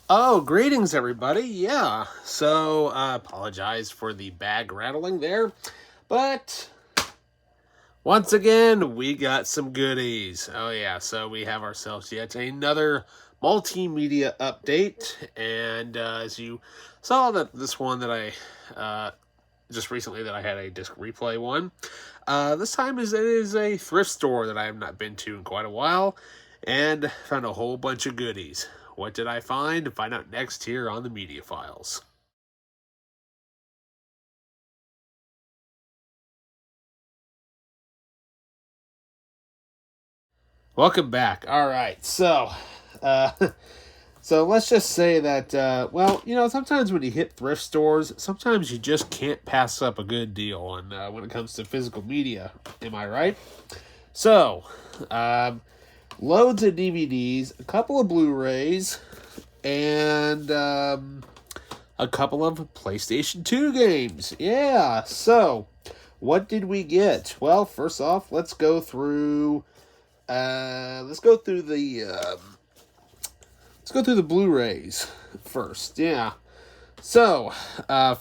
Oh, greetings, everybody. Yeah, so apologize for the bag rattling there, but once again, we got some goodies. Oh, yeah, so we have ourselves yet another multimedia update, and as you saw, that this one that I just recently that I had a disc replay one. This time it is a thrift store that I have not been to in quite a while, and found a whole bunch of goodies. What did I find? Find out next here on the Media Files. Welcome back. All right, so uh, so let's just say that well, sometimes when you hit thrift stores, sometimes you just can't pass up a good deal on when it comes to physical media. Am I right? So, um, loads of DVDs, a couple of Blu-rays, and a couple of PlayStation 2 games. Yeah, so what did we get? Well, first off, let's go through the Blu-rays first. Yeah. So,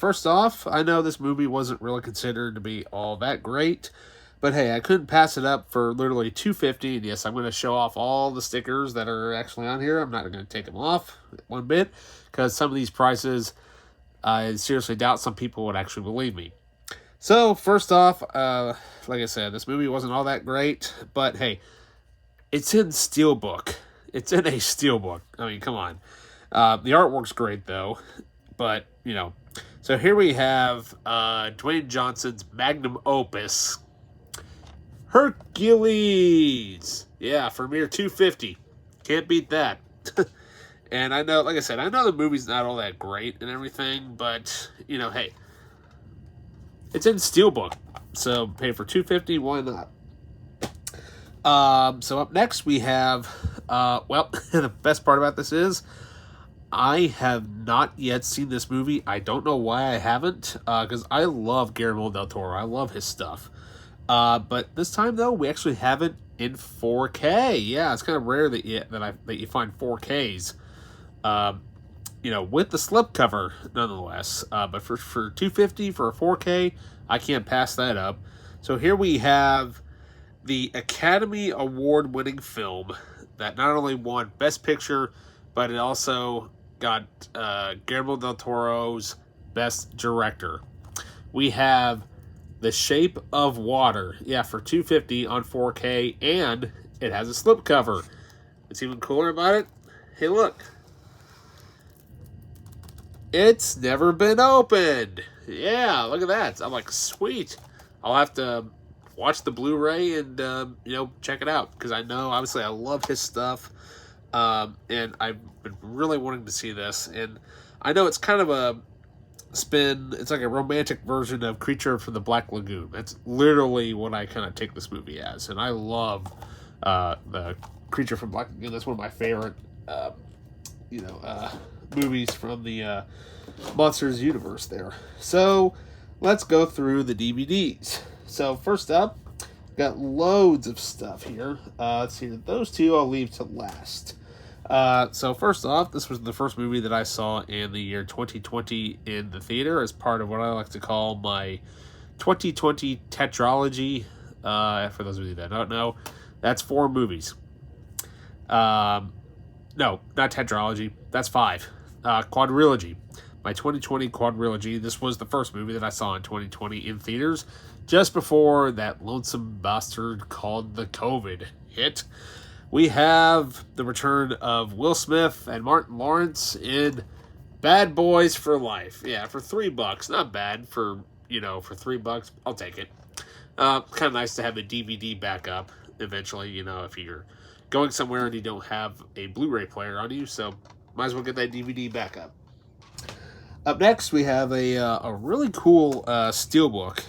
first off, I know this movie wasn't really considered to be all that great, but hey, I couldn't pass it up for literally $2.50. And yes, I'm going to show off all the stickers that are actually on here. I'm not going to take them off one bit because some of these prices, I seriously doubt some people would actually believe me. So, first off, like I said, this movie wasn't all that great, but hey, it's in Steelbook. It's in a Steelbook. I mean, come on. The artwork's great, though. But, so here we have Dwayne Johnson's magnum opus, Hercules. Yeah, for mere $2.50. Can't beat that. And I know, like I said, I know the movie's not all that great and everything, but, hey, it's in Steelbook. So pay for $2.50, why not? So up next we have, the best part about this is, I have not yet seen this movie. I don't know why I haven't, because I love Guillermo del Toro. I love his stuff. But this time though, we actually have it in 4K. Yeah, it's kind of rare that you find 4Ks. With the slipcover nonetheless. But for $2.50 for a 4K, I can't pass that up. So here we have the Academy Award-winning film that not only won Best Picture, but it also got Guillermo del Toro's Best Director. We have The Shape of Water, for $2.50 on 4K, and it has a slipcover. What's even cooler about it? Hey, look. It's never been opened. Yeah, look at that. I'm like, sweet. I'll have to watch the Blu-ray and check it out, because I know obviously I love his stuff, and I've been really wanting to see this. And I know it's kind of a spin. It's like a romantic version of Creature from the Black Lagoon. That's literally what I kind of take this movie as, and I love the Creature from Black Lagoon. That's one of my favorite movies from the Monsters universe there. So let's go through the DVDs. So first up, got loads of stuff here. Let's see, those two I'll leave to last. So first off, this was the first movie that I saw in the year 2020 in the theater as part of what I like to call my 2020 tetralogy. For those of you that don't know, that's 4 movies. No, not tetralogy. That's 5. Quadrilogy. My 2020 quadrilogy. This was the first movie that I saw in 2020 in theaters, just before that lonesome bastard called the COVID hit. We have the return of Will Smith and Martin Lawrence in Bad Boys for Life. Yeah, for $3. Not bad for $3. I'll take it. Kind of nice to have a DVD backup eventually, if you're going somewhere and you don't have a Blu-ray player on you, so might as well get that DVD backup. Up next, we have a really cool steelbook,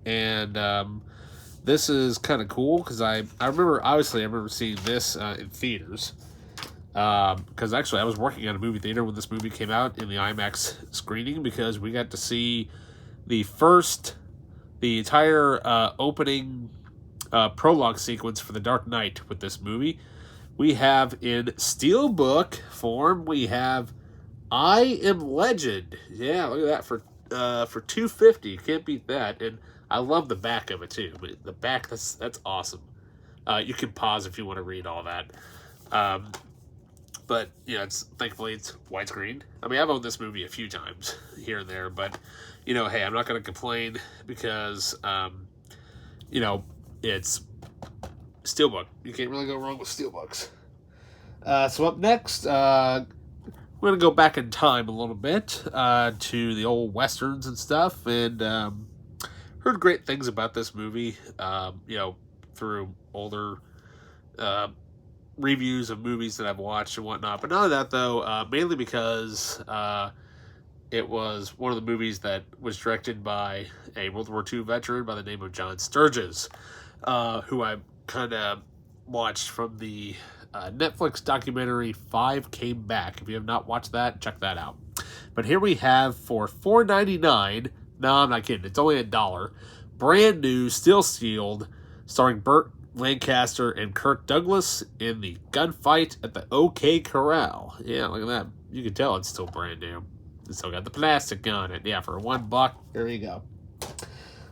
and this is kind of cool because I remember seeing this in theaters, because actually I was working at a movie theater when this movie came out in the IMAX screening, because we got to see the entire opening prologue sequence for The Dark Knight with this movie. We have in steelbook form, we have I Am Legend. Yeah, look at that for $2.50. You can't beat that. And I love the back of it too. But the back, that's awesome. You can pause if you want to read all that. Um, but it's thankfully it's widescreen. I mean, I've owned this movie a few times here and there, but hey, I'm not going to complain because it's Steelbook. You can't really go wrong with Steelbooks. So up next, we're going to go back in time a little bit to the old westerns and stuff, and heard great things about this movie. Through older reviews of movies that I've watched and whatnot. But not only that, though, mainly because it was one of the movies that was directed by a World War II veteran by the name of John Sturges, who I kind of watched from the Netflix documentary 5 Came Back. If you have not watched that, check that out. But here we have for $4.99. No, I'm not kidding. It's only $1. Brand new, still sealed, starring Burt Lancaster and Kirk Douglas in the gunfight at the OK Corral. Yeah, look at that. You can tell it's still brand new. It's still got the plastic on it. Yeah, for $1. There you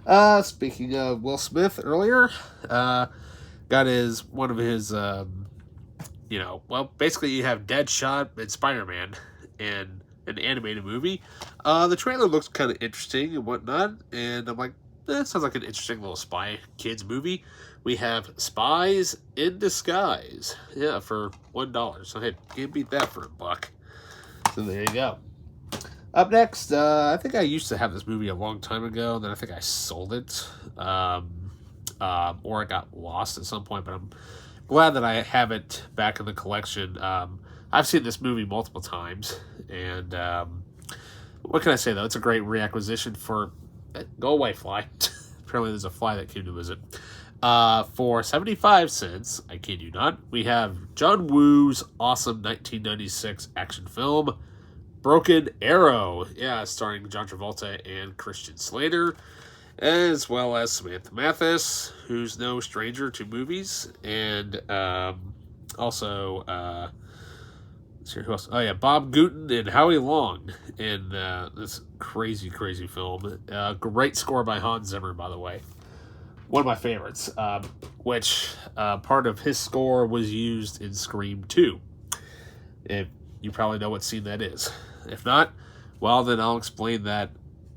go. Speaking of Will Smith earlier, got one of his, basically you have Deadshot and Spider-Man in an animated movie. The trailer looks kind of interesting and whatnot, and I'm like, that sounds like an interesting little spy kids movie. We have Spies in Disguise. Yeah, for $1. So, hey, can't beat that for $1. So, there you go. Up next, I think I used to have this movie a long time ago, and then I think I sold it. Or it got lost at some point, but I'm glad that I have it back in the collection. I've seen this movie multiple times, and what can I say, though? It's a great reacquisition for... Go away, fly. Apparently there's a fly that came to visit. For 75 cents, I kid you not, we have John Woo's awesome 1996 action film, Broken Arrow. Yeah, starring John Travolta and Christian Slater, as well as Samantha Mathis, who's no stranger to movies, and also... who else? Oh yeah, Bob Gooten and Howie Long in this crazy film. Great score by Hans Zimmer, by the way. One of my favorites. Which part of his score was used in Scream 2. If you probably know what scene that is. If not, well then I'll explain that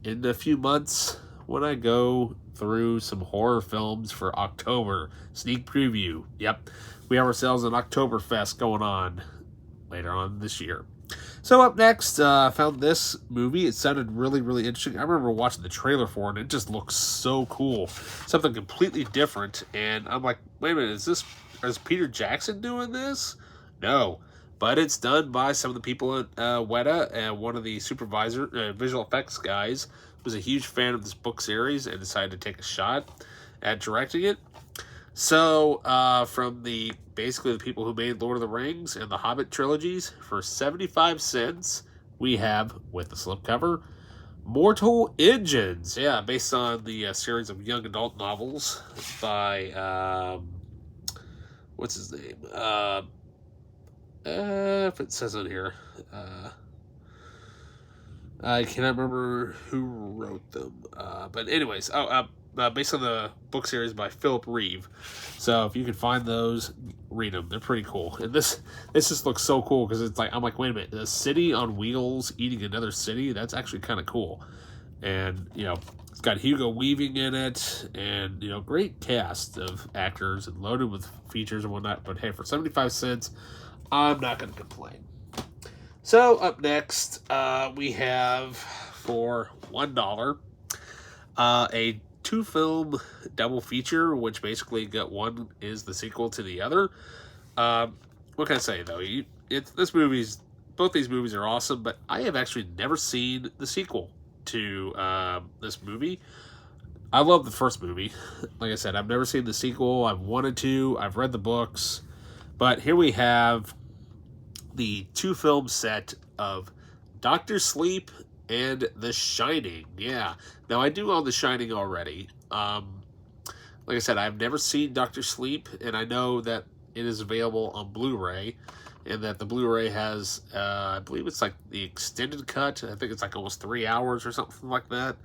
in a few months when I go through some horror films for October. Sneak preview. Yep, we have ourselves an Oktoberfest going on later on this year. So up next, I found this movie. It sounded really interesting. I remember watching the trailer for it, and it just looks so cool. Something completely different, and I'm like, wait a minute, is Peter Jackson doing this? No, but it's done by some of the people at Weta, and one of the visual effects guys was a huge fan of this book series and decided to take a shot at directing it. So, from basically the people who made Lord of the Rings and the Hobbit trilogies, for 75 cents, we have, with the slipcover, Mortal Engines. Yeah, based on the series of young adult novels by, what's his name? If it says it here. I cannot remember who wrote them. But anyways, based on the book series by Philip Reeve. So if you can find those, read them. They're pretty cool. And this just looks so cool because it's like, I'm like, wait a minute, a city on wheels eating another city? That's actually kind of cool. And, it's got Hugo Weaving in it, and, great cast of actors and loaded with features and whatnot. But hey, for 75 cents, I'm not going to complain. So up next, we have for $1 a 2-film double feature, which basically one is the sequel to the other. What can I say though? Both these movies are awesome, but I have actually never seen the sequel to this movie. I love the first movie. Like I said, I've never seen the sequel. I've wanted to. I've read the books, but here we have the 2-film set of Dr. Sleep and The Shining. Yeah. Now, I do own The Shining already. Like I said, I've never seen Dr. Sleep, and I know that it is available on Blu-ray. and that the Blu-ray has, I believe it's like the extended cut. I think it's like almost 3 hours or something like that.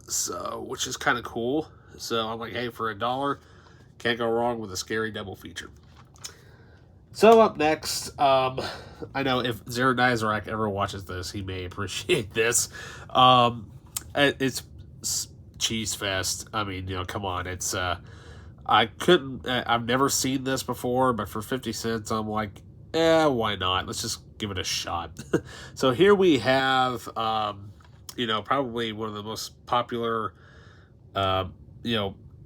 So, which is kind of cool. So I'm like, hey, for $1, can't go wrong with a scary double feature. So up next, I know if Zero Nizarak ever watches this, he may appreciate this. It's Cheese Fest. I mean, come on. It's I've never seen this before, but for 50 cents, I'm like, why not? Let's just give it a shot. So here we have, probably one of the most popular,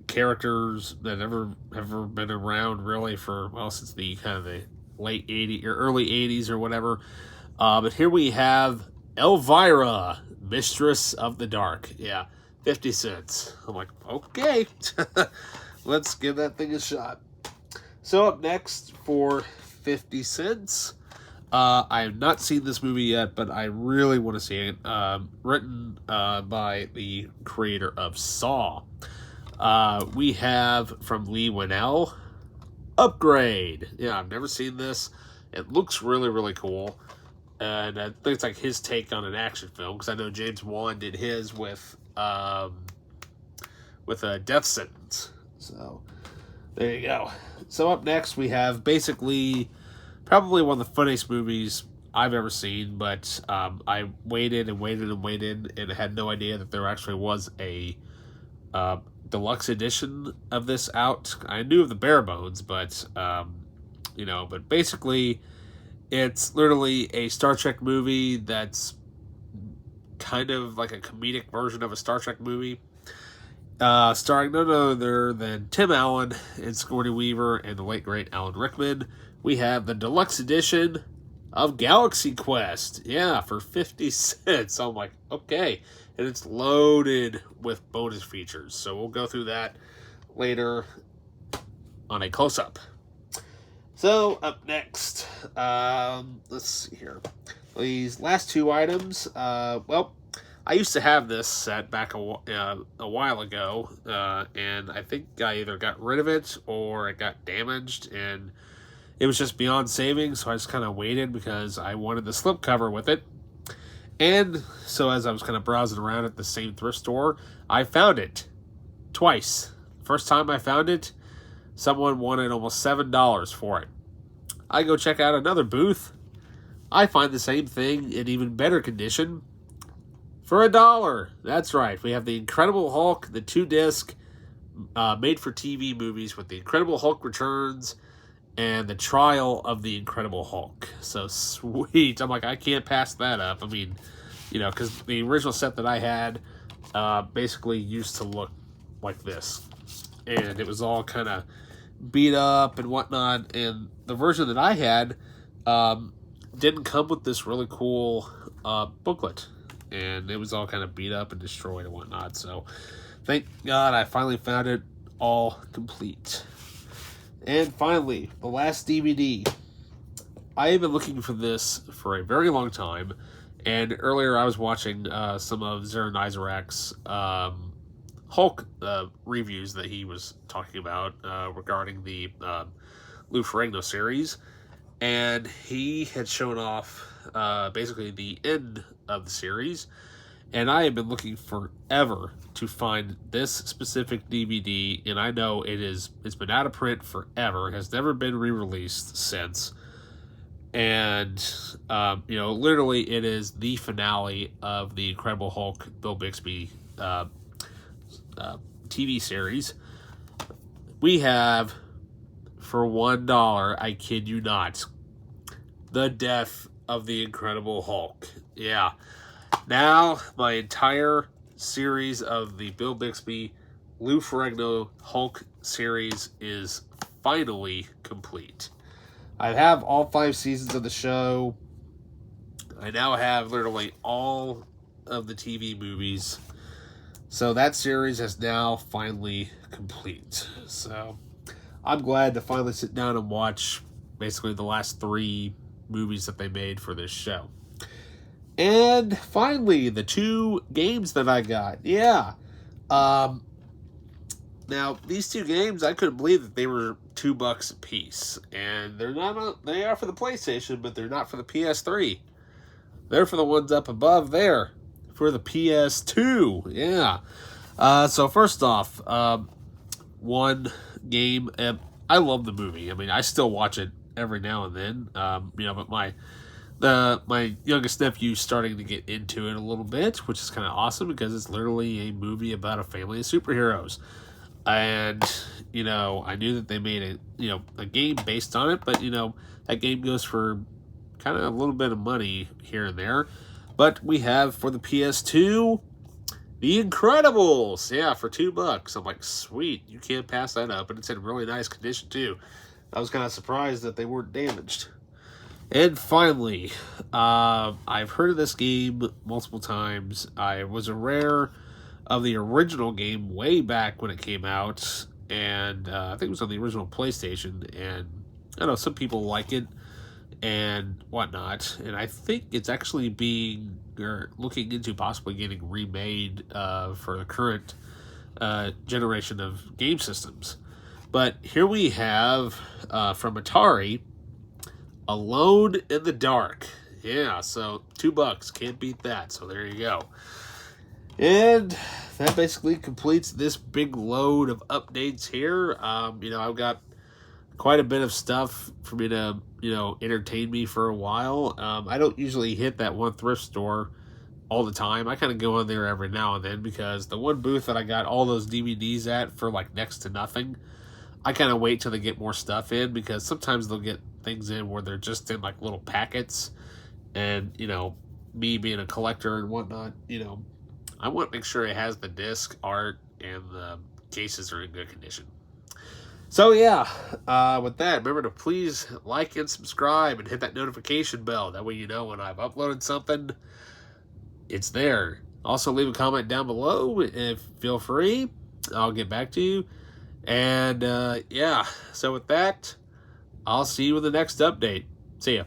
characters that ever been around, really, since the kind of the late 80s or early 80s or whatever. But here we have Elvira, Mistress of the Dark. Yeah, 50 cents. I'm like, okay, let's give that thing a shot. So up next for 50 cents, I have not seen this movie yet, but I really want to see it. Written by the creator of Saw. We have from Lee Winnell, Upgrade. Yeah, I've never seen this. It looks really, really cool. And I think it's like his take on an action film, because I know James Wan did his with a Death Sentence. So, there you go. So up next we have basically probably one of the funniest movies I've ever seen, but I waited and waited and waited and had no idea that there actually was a deluxe edition of this out. I knew of the bare bones, but but basically it's literally a Star Trek movie that's kind of like a comedic version of a Star Trek movie, starring none other than Tim Allen and Sigourney Weaver and the late great Alan Rickman. We have the deluxe edition of Galaxy Quest, for 50 cents. I'm like, okay. And it's loaded with bonus features. So we'll go through that later on a close-up. So up next, let's see here. These last two items, I used to have this set back a while ago, and I think I either got rid of it or it got damaged, and it was just beyond saving, so I just kind of waited because I wanted the slipcover with it. And so as I was kind of browsing around at the same thrift store, I found it twice. First time I found it, someone wanted almost $7 for it. I go check out another booth. I find the same thing in even better condition for $1. That's right. We have the Incredible Hulk, the 2-disc made-for-TV movies with the Incredible Hulk Returns and the Trial of the Incredible Hulk. So sweet. I'm like, I can't pass that up. I mean, because the original set that I had basically used to look like this. And it was all kind of beat up and whatnot. And the version that I had didn't come with this really cool booklet. And it was all kind of beat up and destroyed and whatnot. So thank God I finally found it all complete. And finally, the last DVD. I have been looking for this for a very long time, and earlier I was watching some of Zero Nizarak's Hulk reviews that he was talking about regarding the Lou Ferrigno series, and he had shown off basically the end of the series, and I have been looking forever to find this specific DVD, and I know it's been out of print forever. It has never been re-released since. And, literally it is the finale of the Incredible Hulk Bill Bixby TV series. We have, for $1, I kid you not, the death of the Incredible Hulk. Yeah. Now, my entire series of the Bill Bixby Lou Ferrigno Hulk series is finally complete. I have all 5 seasons of the show. I now have literally all of the TV movies. So that series is now finally complete. So I'm glad to finally sit down and watch basically the last 3 movies that they made for this show. And finally, the 2 games that I got. Yeah. Now, these two games, I couldn't believe that they were $2 a piece. And they're not, they are for the PlayStation, but they're not for the PS3. They're for the ones up above there. For the PS2. Yeah. So first off, one game, I love the movie. I mean, I still watch it every now and then. But my youngest nephew's starting to get into it a little bit, which is kind of awesome because it's literally a movie about a family of superheroes. And, I knew that they made a game based on it, but, that game goes for kind of a little bit of money here and there. But we have, for the PS2, The Incredibles. Yeah, for $2. I'm like, sweet, you can't pass that up. And it's in really nice condition, too. I was kind of surprised that they weren't damaged. And finally, I've heard of this game multiple times. I was aware of the original game way back when it came out, and I think it was on the original PlayStation, and I know some people like it and whatnot, and I think it's actually looking into possibly getting remade for the current generation of game systems. But here we have, from Atari, Alone in the Dark. Yeah, so $2. Can't beat that. So there you go. And that basically completes this big load of updates here. I've got quite a bit of stuff for me to, entertain me for a while. I don't usually hit that one thrift store all the time. I kind of go in there every now and then because the one booth that I got all those DVDs at for like next to nothing, I kind of wait till they get more stuff in because sometimes they'll get things in where they're just in like little packets. And, me being a collector and whatnot, I want to make sure it has the disc, art, and the cases are in good condition. So yeah, with that, remember to please like and subscribe and hit that notification bell. That way you know when I've uploaded something, it's there. Also leave a comment down below if feel free. I'll get back to you. And so with that, I'll see you in the next update. See ya.